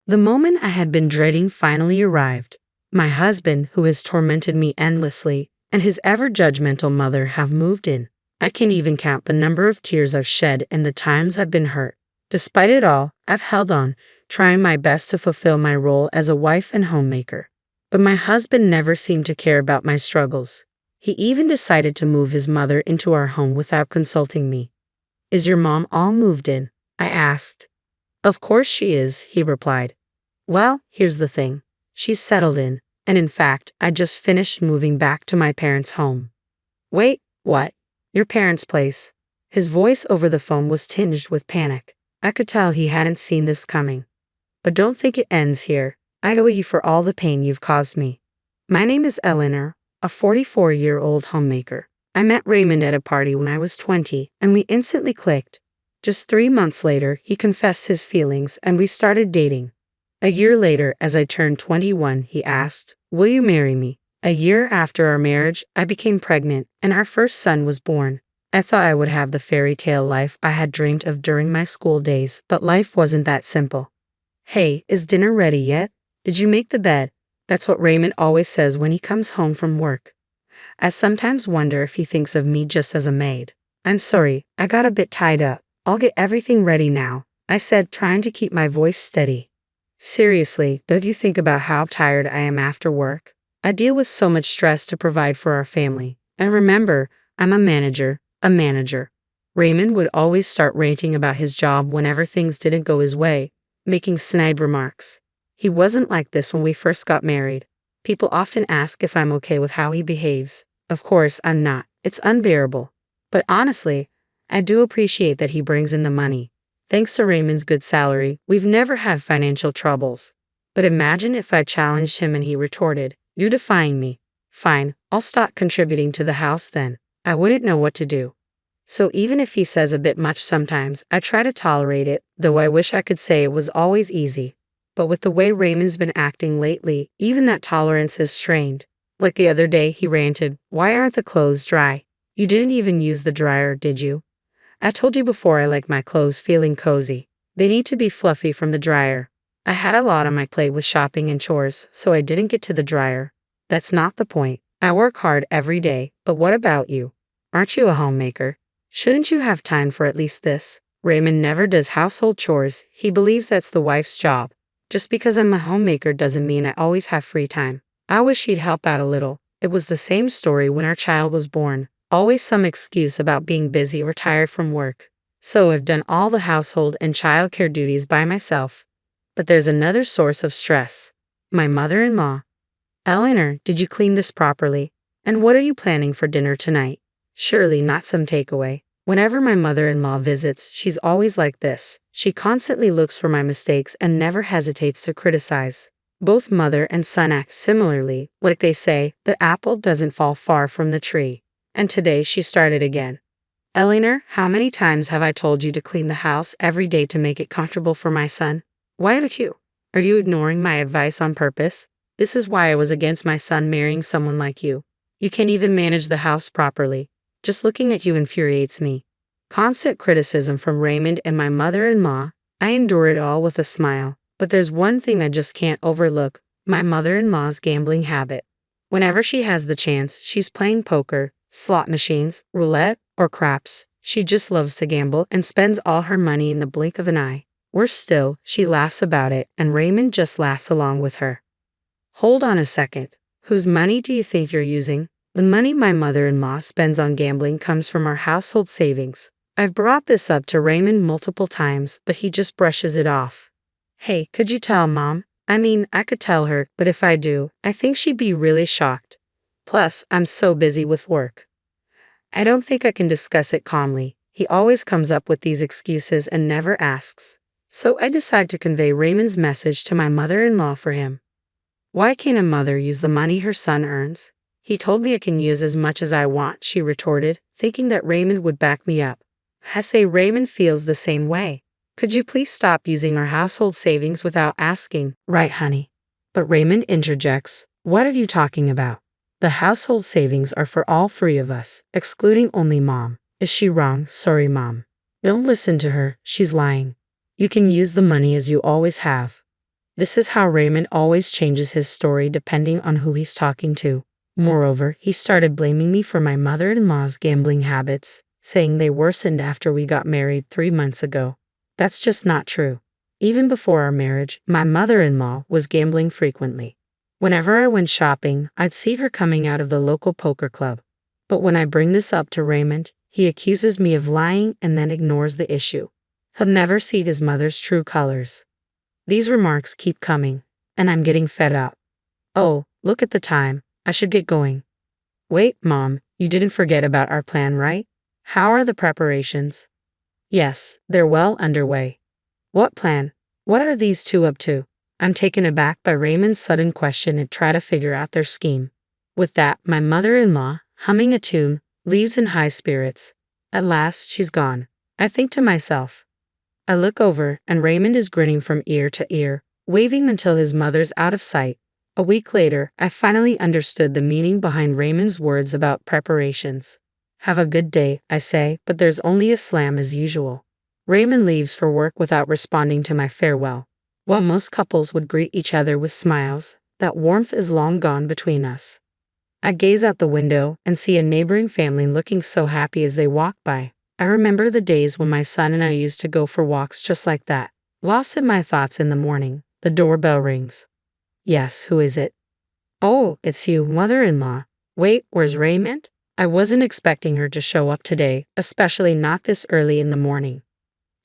The moment I had been dreading finally arrived. My husband, who has tormented me endlessly, and his ever-judgmental mother have moved in. I can't even count the number of tears I've shed and the times I've been hurt. Despite it all, I've held on, trying my best to fulfill my role as a wife and homemaker. But my husband never seemed to care about my struggles. He even decided to move his mother into our home without consulting me. "Is your mom all moved in?" I asked. "Of course she is," he replied. "Well, here's the thing. She's settled in, and in fact, I just finished moving back to my parents' home." "Wait, what? Your parents' place?" His voice over the phone was tinged with panic. I could tell he hadn't seen this coming. "But don't think it ends here. I owe you for all the pain you've caused me. My name is Eleanor, a 44-year-old homemaker. I met Raymond at a party when I was 20, and we instantly clicked. Just 3 months later, he confessed his feelings and we started dating. A year later, as I turned 21, he asked, 'Will you marry me?' A year after our marriage, I became pregnant, and our first son was born. I thought I would have the fairy tale life I had dreamed of during my school days, but life wasn't that simple. 'Hey, is dinner ready yet? Did you make the bed?' That's what Raymond always says when he comes home from work. I sometimes wonder if he thinks of me just as a maid. 'I'm sorry, I got a bit tied up. I'll get everything ready now,' I said, trying to keep my voice steady. Seriously, don't you think about how tired I am after work? I deal with so much stress to provide for our family. And remember, I'm a manager. Raymond would always start ranting about his job whenever things didn't go his way, making snide remarks. He wasn't like this when we first got married. People often ask if I'm okay with how he behaves. Of course, I'm not. It's unbearable. But honestly, I do appreciate that he brings in the money. Thanks to Raymond's good salary, we've never had financial troubles. But imagine if I challenged him and he retorted, 'You're defying me.' Fine, I'll stop contributing to the house then. I wouldn't know what to do. So even if he says a bit much sometimes, I try to tolerate it, though I wish I could say it was always easy. But with the way Raymond's been acting lately, even that tolerance is strained. Like the other day, he ranted, 'Why aren't the clothes dry? You didn't even use the dryer, did you? I told you before I like my clothes feeling cozy. They need to be fluffy from the dryer.' I had a lot on my plate with shopping and chores, so I didn't get to the dryer. That's not the point. I work hard every day, but what about you? Aren't you a homemaker? Shouldn't you have time for at least this?" Raymond never does household chores. He believes that's the wife's job. Just because I'm a homemaker doesn't mean I always have free time. I wish he'd help out a little. It was the same story when our child was born. Always some excuse about being busy or tired from work. So I've done all the household and childcare duties by myself. But there's another source of stress. My mother-in-law. "Eleanor, did you clean this properly? And what are you planning for dinner tonight? Surely not some takeaway." Whenever my mother-in-law visits, she's always like this. She constantly looks for my mistakes and never hesitates to criticize. Both mother and son act similarly. Like they say, the apple doesn't fall far from the tree. And today she started again. "Eleanor, how many times have I told you to clean the house every day to make it comfortable for my son? Why don't you? Are you ignoring my advice on purpose? This is why I was against my son marrying someone like you. You can't even manage the house properly. Just looking at you infuriates me." Constant criticism from Raymond and my mother-in-law. I endure it all with a smile. But there's one thing I just can't overlook, my mother-in-law's gambling habit. Whenever she has the chance, she's playing poker, slot machines, roulette, or craps. She just loves to gamble and spends all her money in the blink of an eye. Worse still, she laughs about it, and Raymond just laughs along with her. Hold on a second. Whose money do you think you're using? The money my mother-in-law spends on gambling comes from our household savings. I've brought this up to Raymond multiple times, but he just brushes it off. "Hey, could you tell Mom? I mean, I could tell her, but if I do, I think she'd be really shocked. Plus, I'm so busy with work." I don't think I can discuss it calmly. He always comes up with these excuses and never asks. So I decide to convey Raymond's message to my mother-in-law for him. "Why can't a mother use the money her son earns?" "He told me I can use as much as I want," she retorted, thinking that Raymond would back me up. I say Raymond feels the same way. "Could you please stop using our household savings without asking?" "Right, honey." But Raymond interjects, "What are you talking about? The household savings are for all three of us, excluding only Mom. Is she wrong?" "Sorry, Mom. Don't listen to her, she's lying. You can use the money as you always have." This is how Raymond always changes his story depending on who he's talking to. Moreover, he started blaming me for my mother-in-law's gambling habits, saying they worsened after we got married 3 months ago. That's just not true. Even before our marriage, my mother-in-law was gambling frequently. Whenever I went shopping, I'd see her coming out of the local poker club. But when I bring this up to Raymond, he accuses me of lying and then ignores the issue. He'll never see his mother's true colors. These remarks keep coming, and I'm getting fed up. Oh, look at the time. I should get going. Wait, Mom, you didn't forget about our plan, right? How are the preparations? Yes, they're well underway. What plan? What are these two up to? I'm taken aback by Raymond's sudden question and try to figure out their scheme. With that, my mother-in-law, humming a tune, leaves in high spirits. At last, she's gone. I think to myself. I look over, and Raymond is grinning from ear to ear, waving until his mother's out of sight. A week later, I finally understood the meaning behind Raymond's words about preparations. Have a good day, I say, but there's only a slam as usual. Raymond leaves for work without responding to my farewell. While most couples would greet each other with smiles, that warmth is long gone between us. I gaze out the window and see a neighboring family looking so happy as they walk by. I remember the days when my son and I used to go for walks just like that. Lost in my thoughts in the morning, the doorbell rings. Yes, who is it? Oh, it's you, mother-in-law. Wait, where's Raymond? I wasn't expecting her to show up today, especially not this early in the morning.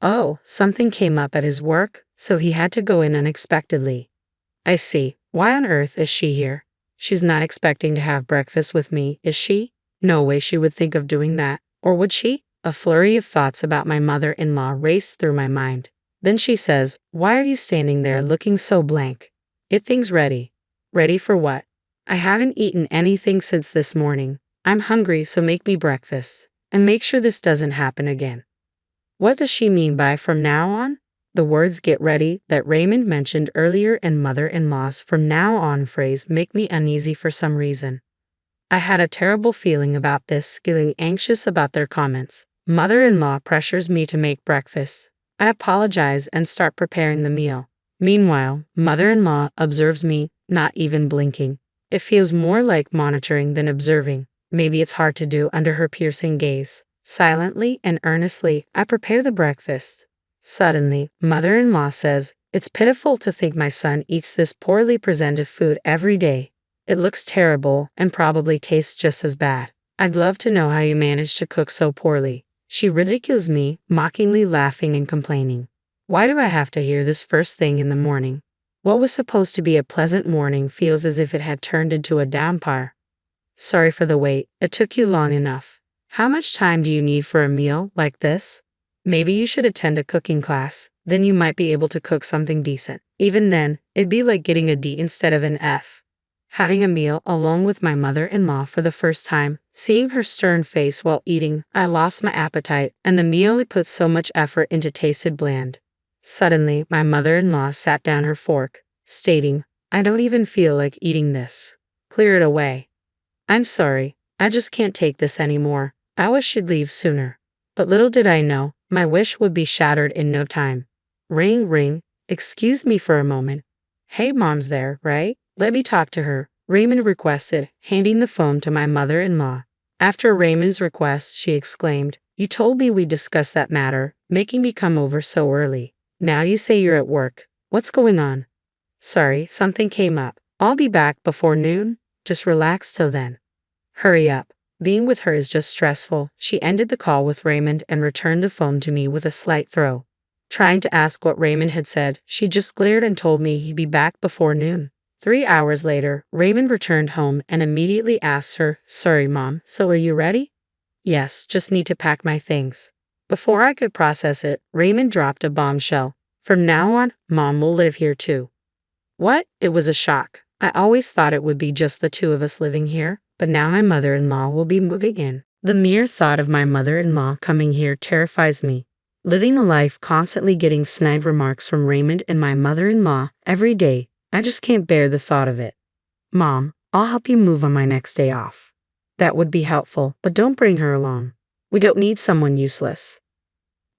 Oh, something came up at his work, so he had to go in unexpectedly. I see. Why on earth is she here? She's not expecting to have breakfast with me, is she? No way she would think of doing that, or would she? A flurry of thoughts about my mother-in-law raced through my mind. Then she says, "Why are you standing there looking so blank? Get things ready." Ready for what? I haven't eaten anything since this morning. I'm hungry, so make me breakfast. And make sure this doesn't happen again. What does she mean by from now on? The words "get ready" that Raymond mentioned earlier and mother-in-law's "from now on" phrase make me uneasy for some reason. I had a terrible feeling about this, feeling anxious about their comments. Mother-in-law pressures me to make breakfast. I apologize and start preparing the meal. Meanwhile, mother-in-law observes me, not even blinking. It feels more like monitoring than observing. Maybe it's hard to do under her piercing gaze. Silently and earnestly, I prepare the breakfast. Suddenly, mother-in-law says, "It's pitiful to think my son eats this poorly presented food every day. It looks terrible and probably tastes just as bad. I'd love to know how you manage to cook so poorly." She ridicules me, mockingly laughing and complaining. Why do I have to hear this first thing in the morning? What was supposed to be a pleasant morning feels as if it had turned into a downpour. Sorry for the wait, it took you long enough. How much time do you need for a meal like this? Maybe you should attend a cooking class, then you might be able to cook something decent. Even then, it'd be like getting a D instead of an F. Having a meal along with my mother-in-law for the first time, seeing her stern face while eating, I lost my appetite, and the meal I put so much effort into tasted bland. Suddenly, my mother-in-law sat down her fork, stating, "I don't even feel like eating this. Clear it away." I'm sorry, I just can't take this anymore. I wish she'd leave sooner. But little did I know, my wish would be shattered in no time. Ring, ring. Excuse me for a moment. Hey, Mom's there, right? Let me talk to her, Raymond requested, handing the phone to my mother-in-law. After Raymond's request, she exclaimed, "You told me we'd discuss that matter, making me come over so early. Now you say you're at work. What's going on?" "Sorry, something came up. I'll be back before noon. Just relax till then." Hurry up. Being with her is just stressful. She ended the call with Raymond and returned the phone to me with a slight throw. Trying to ask what Raymond had said, she just glared and told me he'd be back before noon. 3 hours later, Raymond returned home and immediately asked her, "Sorry, Mom, so are you ready?" "Yes, just need to pack my things." Before I could process it, Raymond dropped a bombshell. "From now on, Mom will live here too." What? It was a shock. I always thought it would be just the two of us living here, but now my mother-in-law will be moving in. The mere thought of my mother-in-law coming here terrifies me. Living a life constantly getting snide remarks from Raymond and my mother-in-law every day, I just can't bear the thought of it. "Mom, I'll help you move on my next day off." "That would be helpful, but don't bring her along. We don't need someone useless."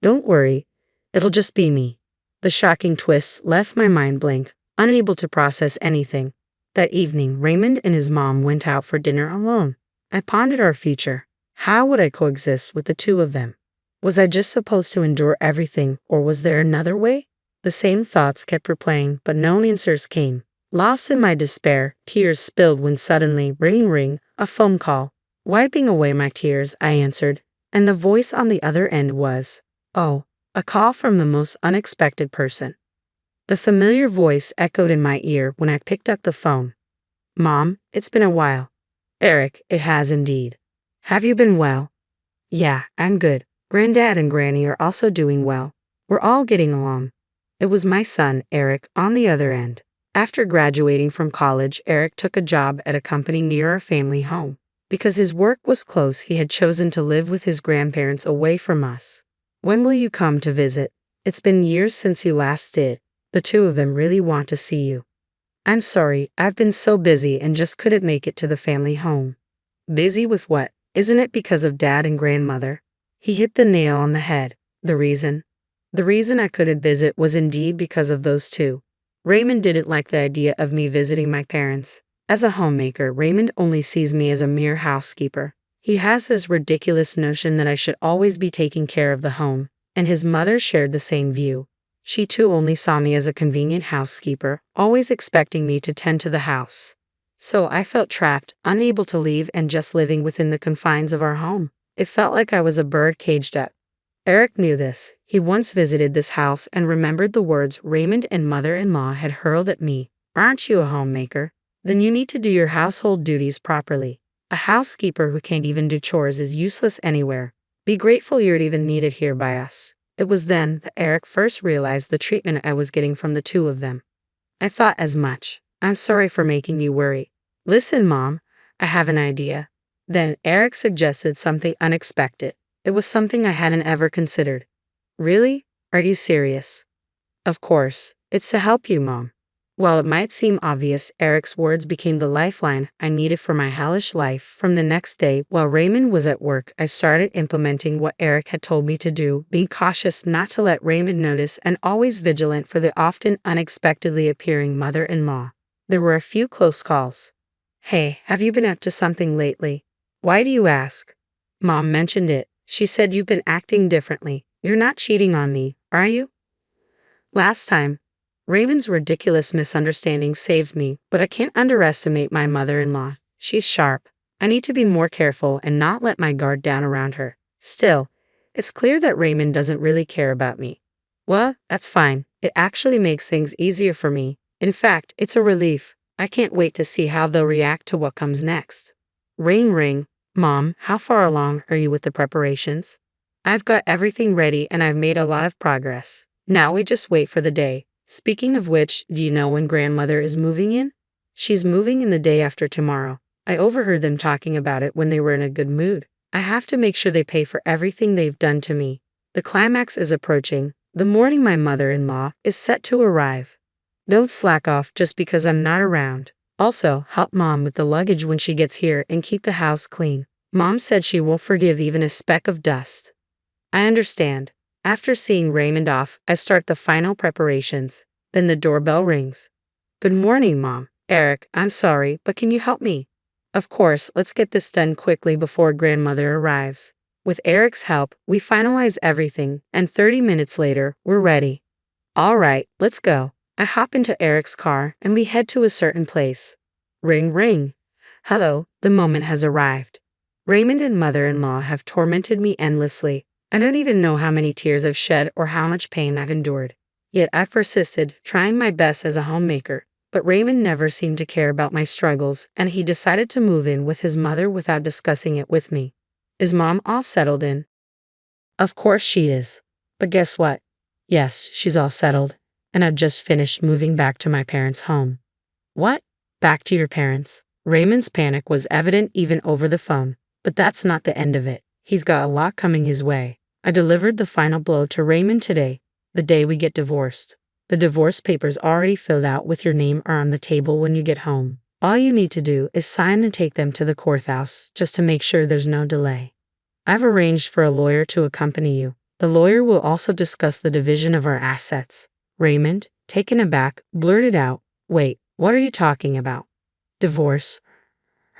"Don't worry, it'll just be me." The shocking twist left my mind blank, unable to process anything. That evening, Raymond and his mom went out for dinner alone. I pondered our future. How would I coexist with the two of them? Was I just supposed to endure everything, or was there another way? The same thoughts kept replaying, but no answers came. Lost in my despair, tears spilled when suddenly, ring ring, a phone call. Wiping away my tears, I answered, and the voice on the other end was, oh, a call from the most unexpected person. The familiar voice echoed in my ear when I picked up the phone. Mom, it's been a while. Eric, it has indeed. Have you been well? Yeah, I'm good. Granddad and Granny are also doing well. We're all getting along. It was my son, Eric, on the other end. After graduating from college, Eric took a job at a company near our family home. Because his work was close, he had chosen to live with his grandparents away from us. When will you come to visit? It's been years since you last did. The two of them really want to see you. I'm sorry, I've been so busy and just couldn't make it to the family home. Busy with what? Isn't it because of Dad and Grandmother? He hit the nail on the head. The reason I couldn't visit was indeed because of those two. Raymond didn't like the idea of me visiting my parents. As a homemaker, Raymond only sees me as a mere housekeeper. He has this ridiculous notion that I should always be taking care of the home, and his mother shared the same view. She too only saw me as a convenient housekeeper, always expecting me to tend to the house. So I felt trapped, unable to leave and just living within the confines of our home. It felt like I was a bird caged up. Eric knew this. He once visited this house and remembered the words Raymond and mother-in-law had hurled at me. Aren't you a homemaker? Then you need to do your household duties properly. A housekeeper who can't even do chores is useless anywhere. Be grateful you're even needed here by us. It was then that Eric first realized the treatment I was getting from the two of them. I thought as much. I'm sorry for making you worry. Listen, Mom, I have an idea. Then Eric suggested something unexpected. It was something I hadn't ever considered. Really? Are you serious? Of course. It's to help you, Mom. While it might seem obvious, Eric's words became the lifeline I needed for my hellish life. From the next day, while Raymond was at work, I started implementing what Eric had told me to do, being cautious not to let Raymond notice and always vigilant for the often unexpectedly appearing mother-in-law. There were a few close calls. Hey, have you been up to something lately? Why do you ask? Mom mentioned it. She said you've been acting differently. You're not cheating on me, are you? Last time. Raymond's ridiculous misunderstanding saved me, but I can't underestimate my mother-in-law. She's sharp. I need to be more careful and not let my guard down around her. Still, it's clear that Raymond doesn't really care about me. Well, that's fine. It actually makes things easier for me. In fact, it's a relief. I can't wait to see how they'll react to what comes next. Ring ring. Mom, how far along are you with the preparations? I've got everything ready and I've made a lot of progress. Now we just wait for the day. Speaking of which, do you know when Grandmother is moving in? She's moving in the day after tomorrow. I overheard them talking about it when they were in a good mood. I have to make sure they pay for everything they've done to me. The climax is approaching. The morning my mother-in-law is set to arrive. Don't slack off just because I'm not around. Also, help Mom with the luggage when she gets here and keep the house clean. Mom said she won't forgive even a speck of dust. I understand. After seeing Raymond off, I start the final preparations. Then the doorbell rings. Good morning, Mom. Eric, I'm sorry, but can you help me? Of course, let's get this done quickly before Grandmother arrives. With Eric's help, we finalize everything, and 30 minutes later, we're ready. All right, let's go. I hop into Eric's car, and we head to a certain place. Ring ring. Hello, the moment has arrived. Raymond and mother-in-law have tormented me endlessly. I don't even know how many tears I've shed or how much pain I've endured. Yet I've persisted, trying my best as a homemaker. But Raymond never seemed to care about my struggles, and he decided to move in with his mother without discussing it with me. Is Mom all settled in? Of course she is. But guess what? Yes, she's all settled, and I've just finished moving back to my parents' home. What? Back to your parents? Raymond's panic was evident even over the phone. But that's not the end of it. He's got a lot coming his way. I delivered the final blow to Raymond today, the day we get divorced. The divorce papers already filled out with your name are on the table when you get home. All you need to do is sign and take them to the courthouse, just to make sure there's no delay. I've arranged for a lawyer to accompany you. The lawyer will also discuss the division of our assets. Raymond, taken aback, blurted out, Wait, what are you talking about? Divorce?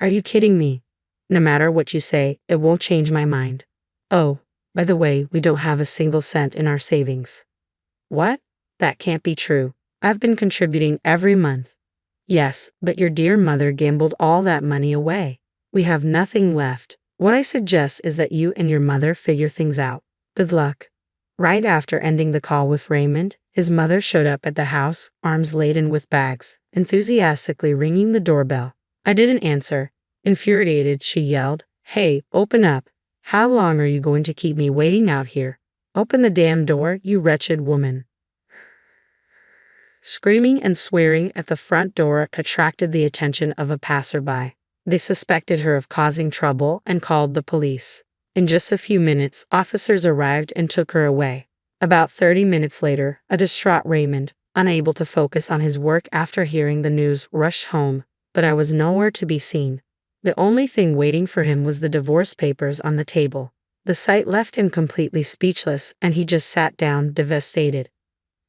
Are you kidding me? No matter what you say, it won't change my mind. Oh, by the way, we don't have a single cent in our savings. What? That can't be true. I've been contributing every month. Yes, but your dear mother gambled all that money away. We have nothing left. What I suggest is that you and your mother figure things out. Good luck. Right after ending the call with Raymond, his mother showed up at the house, arms laden with bags, enthusiastically ringing the doorbell. I didn't answer. Infuriated, she yelled, "Hey, open up. How long are you going to keep me waiting out here? Open the damn door, you wretched woman." Screaming and swearing at the front door attracted the attention of a passerby. They suspected her of causing trouble and called the police. In just a few minutes, officers arrived and took her away. About 30 minutes later, a distraught Raymond, unable to focus on his work after hearing the news, rushed home, but I was nowhere to be seen. The only thing waiting for him was the divorce papers on the table. The sight left him completely speechless, and he just sat down, devastated.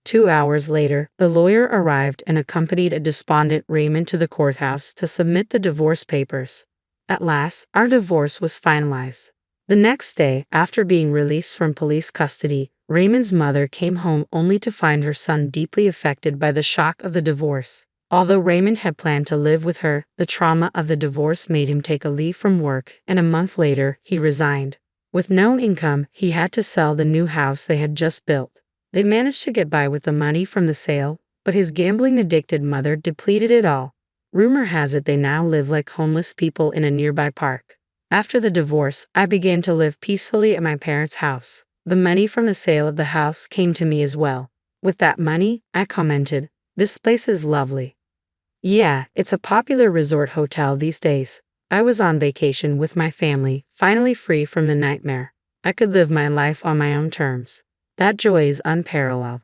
2 hours later, the lawyer arrived and accompanied a despondent Raymond to the courthouse to submit the divorce papers. At last, our divorce was finalized. The next day, after being released from police custody, Raymond's mother came home only to find her son deeply affected by the shock of the divorce. Although Raymond had planned to live with her, the trauma of the divorce made him take a leave from work, and a month later, he resigned. With no income, he had to sell the new house they had just built. They managed to get by with the money from the sale, but his gambling-addicted mother depleted it all. Rumor has it they now live like homeless people in a nearby park. After the divorce, I began to live peacefully at my parents' house. The money from the sale of the house came to me as well. With that money, I commented, "This place is lovely." Yeah, it's a popular resort hotel these days. I was on vacation with my family, finally free from the nightmare. I could live my life on my own terms. That joy is unparalleled.